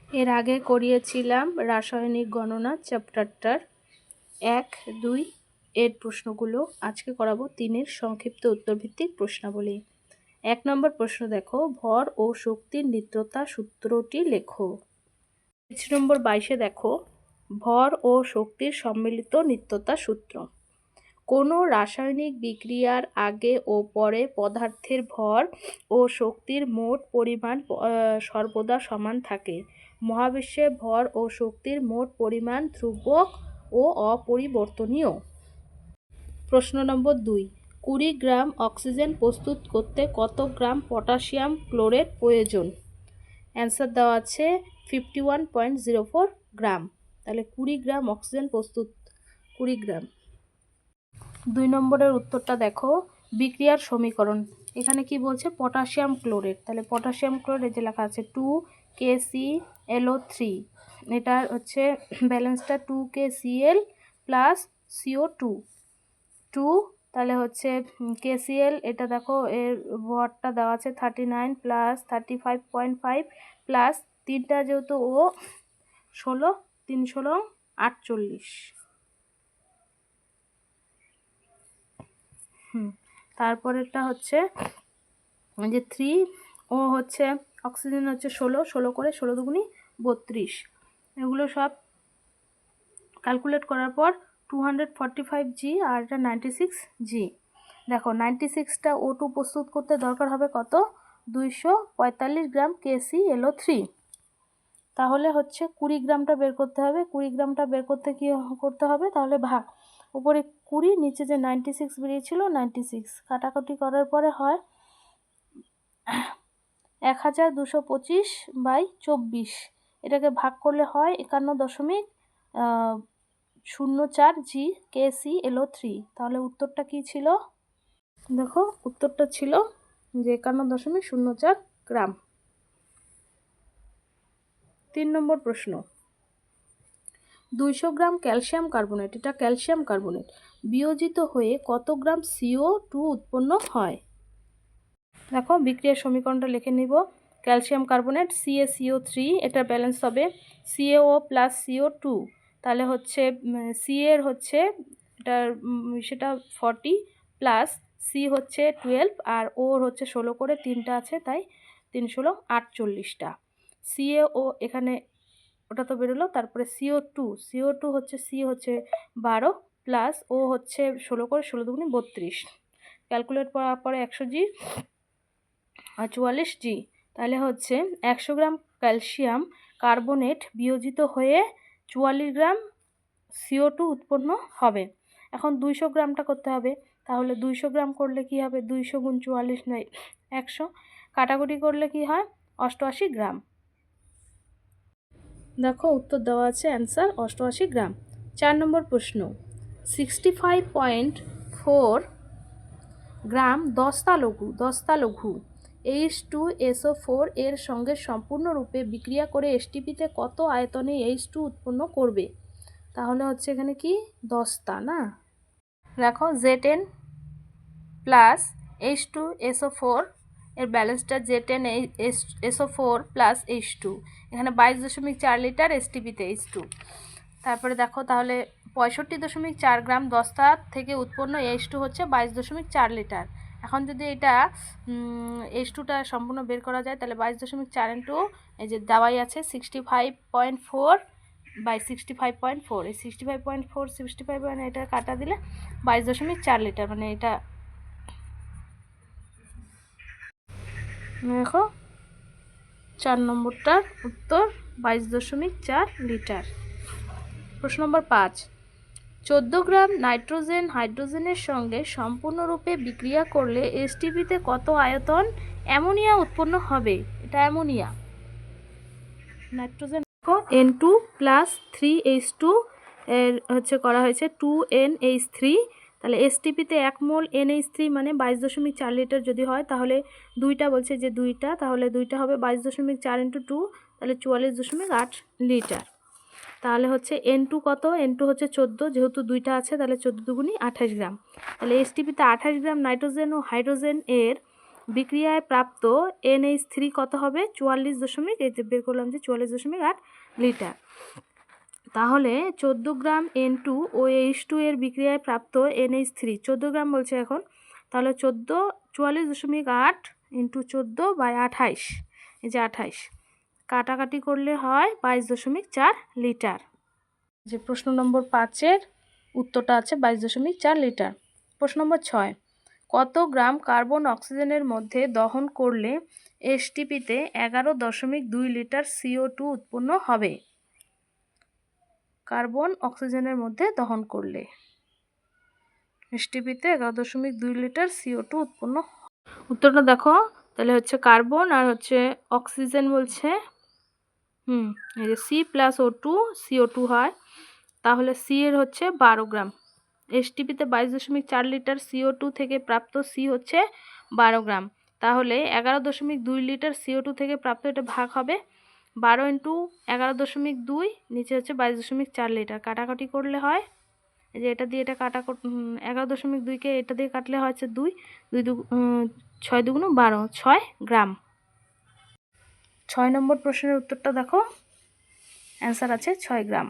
এর আগে করিয়েছিলাম রাসায়নিক গণনা চ্যাপ্টারটার 1, 2 এর প্রশ্নগুলো। আজকে করাবো 3-এর সংক্ষিপ্ত উত্তরভিত্তিক প্রশ্নাবলী। 1 নম্বর প্রশ্ন দেখো, ভর ও শক্তির নিত্যতা সূত্রটি লেখো। পেজ নম্বর 22-এ দেখো, ভর ও শক্তির সম্মিলিত নিত্যতা সূত্র। কোনো রাসায়নিক বিক্রিয়ার আগে ও পরে পদার্থের ভর ও শক্তির মোট পরিমাণ সর্বদা সমান থাকে। মহাবিশ্বে ভর ও শক্তির মোট পরিমাণ ধ্রুবক ও অপরিবর্তনীয়। প্রশ্ন নম্বর 2, 20 গ্রাম অক্সিজেন প্রস্তুত করতে কত গ্রাম পটাশিয়াম ক্লোরেট প্রয়োজন? অ্যান্সার দেওয়া আছে 51.04 গ্রাম। তাহলে 20 গ্রাম অক্সিজেন প্রস্তুত 20 গ্রাম। 2 নম্বরের উত্তরটা দেখো, বিক্রিয়ার সমীকরণ। এখানে কি বলছে? Potassium chlorate. তাহলে পটাশিয়াম ক্লোরেট যে লেখা আছে 2KClO3, এটার হচ্ছে ব্যালেন্সটা 2KCl প্লাস CO2 2, তাহলে হচ্ছে KCl, এটা দেখো এর ভরটা দেওয়া আছে 39 প্লাস 35.5 প্লাস 3টা যেহেতু ও 16, 3 16 48। তারপরেরটা হচ্ছে যে 3, ও হচ্ছে অক্সিজেন হচ্ছে 16, 16 করে 16 দুগুণি 32। এগুলো সব ক্যালকুলেট করার পর 245G আর এটা 96G। দেখো 96টা O2 প্রস্তুত করতে দরকার হবে কত? 245 গ্রাম KClO3। তাহলে হচ্ছে 20 গ্রামটা বের করতে হবে। 20 গ্রামটা বের করতে কি করতে হবে? তাহলে ভাগ, উপরে 20, নিচে যে 96 বেরিয়েছিল 96, কাটাকাটি করার পরে হয় 1225/24। এটাকে ভাগ করলে হয় 51.04G KClO3। তাহলে উত্তরটা কি ছিল? দেখো উত্তরটা ছিল যে 51.04 গ্রাম। 3 নম্বর প্রশ্ন, 200 গ্রাম ক্যালসিয়াম কার্বনেট, এটা ক্যালসিয়াম কার্বনেট বিয়োজিত হয়ে কত গ্রাম CO2 উৎপন্ন হয়? দেখো বিক্রিয়ার সমীকরণটা লিখে নিব। ক্যালসিয়াম কার্বনেট CaCO3, এটার ব্যালেন্স হবে CaO প্লাস CO2। তাহলে হচ্ছে সি এর হচ্ছে এটার সেটা 40 প্লাস সি হচ্ছে 12 আর ওর হচ্ছে 16 করে 3টা আছে, তাই 3 16 48টা। CaO এখানে ওটা তো বেরোলো। তারপরে CO2 হচ্ছে সি হচ্ছে 12 প্লাস ও হচ্ছে 16 করে 16 দুগুণে 32। ক্যালকুলেট করার পরে 100G আর 44G। তাহলে হচ্ছে 100 গ্রাম ক্যালসিয়াম কার্বনেট বিয়োজিত হয়ে 44 গ্রাম CO2 উৎপন্ন হবে। এখন 200 গ্রামটা করতে হবে। তাহলে 200 গ্রাম করলে কি হবে? 200 গুণ 44 নয় 100, কাটাকুটি করলে কি হয়? 88 গ্রাম। দেখো উত্তর দেওয়া আছে, অ্যান্সার 88 গ্রাম। 4 নম্বর প্রশ্ন, 65.4 গ্রাম দস্তালঘু H2SO4 এর সঙ্গে সম্পূর্ণরূপে বিক্রিয়া করে এসটিপিতে কত আয়তনে H2 উৎপন্ন করবে? তাহলে হচ্ছে এখানে কি দস্তা না, দেখো Z10 প্লাস H2SO4 এর ব্যালেন্সটা Z10SO4 প্লাস H2, এখানে 22.4 লিটার এসটিপিতে H2। তারপরে দেখো তাহলে 65.4 গ্রাম দস্তা থেকে উৎপন্ন H2 হচ্ছে 22.4 লিটার। এখন যদি এটা H2টা সম্পূর্ণ বের করা যায়, তাহলে 22.4 ইন্টু এই যে দেওয়াই আছে 65.4/65.4, এই 65.4 65 মানে এটা কাটা দিলে 22.4 লিটার, মানে এটা দেখো 4 নম্বরটার উত্তর 22.4 লিটার। প্রশ্ন নম্বর 5, 14 গ্রাম নাইট্রোজেন হাইড্রোজেনের সঙ্গে সম্পূর্ণরূপে বিক্রিয়া করলে এসটিপিতে কত আয়তন অ্যামোনিয়া উৎপন্ন হবে? এটা ammonia, nitrogen N2 plus 3H2 এর হচ্ছে করা হয়েছে 2NH3। তাহলে এসটিপিতে 1 মোল NH3 মানে 22.4 লিটার যদি হয়, তাহলে দুইটা বলছে যে দুইটা, তাহলে দুইটা হবে 22.4 ইন্টু 2, তাহলে 44.8 লিটার। তাহলে হচ্ছে N2 কত? N2 হচ্ছে 14, যেহেতু দুইটা আছে তাহলে 14 দুগুণি 28 গ্রাম। তাহলে এসটিপিতে 28 গ্রাম নাইট্রোজেন ও হাইড্রোজেন এর বিক্রিয়ায় প্রাপ্ত NH3 কত হবে? 44 এই যে বের করলাম যে 44.8 লিটার। তাহলে 14 গ্রাম N2 ও H2 এর বিক্রিয়ায় প্রাপ্ত NH3 14 গ্রাম বলছে এখন, তাহলে 44.8 ইন্টু 14/28, এই যে 28, কাটাকাটি করলে হয় 22.4 লিটার। যে প্রশ্ন নম্বর 5-এর উত্তরটা আছে 22.4 লিটার। প্রশ্ন নম্বর 6, কত গ্রাম কার্বন অক্সিজেনের মধ্যে দহন করলে এসটিপিতে 11.2 লিটার CO2 উৎপন্ন হবে? কার্বন অক্সিজেনের মধ্যে দহন করলে এসটিপিতে 11.2 লিটার CO2 উৎপন্ন। উত্তরটা দেখো, তাহলে হচ্ছে কার্বন আর হচ্ছে অক্সিজেন বলছে, এই যে C+O2 CO2 হয়, তাহলে সি এর হচ্ছে 12 গ্রাম, এসটিপিতে 22.4 লিটার CO2 থেকে প্রাপ্ত সি হচ্ছে 12 গ্রাম, তাহলে 11.2 লিটার CO2 থেকে প্রাপ্ত, এটা ভাগ হবে 12 ইন্টু 11.2, নিচে হচ্ছে 22.4 লিটার, কাটাকাটি করলে হয়, এই যে এটা দিয়ে এটা 11.2কে এটা দিয়ে কাটলে হচ্ছে 2, 6 দুগুণ 12, 6 গ্রাম। 6 নম্বর প্রশ্নের উত্তরটা দেখো, অ্যান্সার আছে 6 গ্রাম।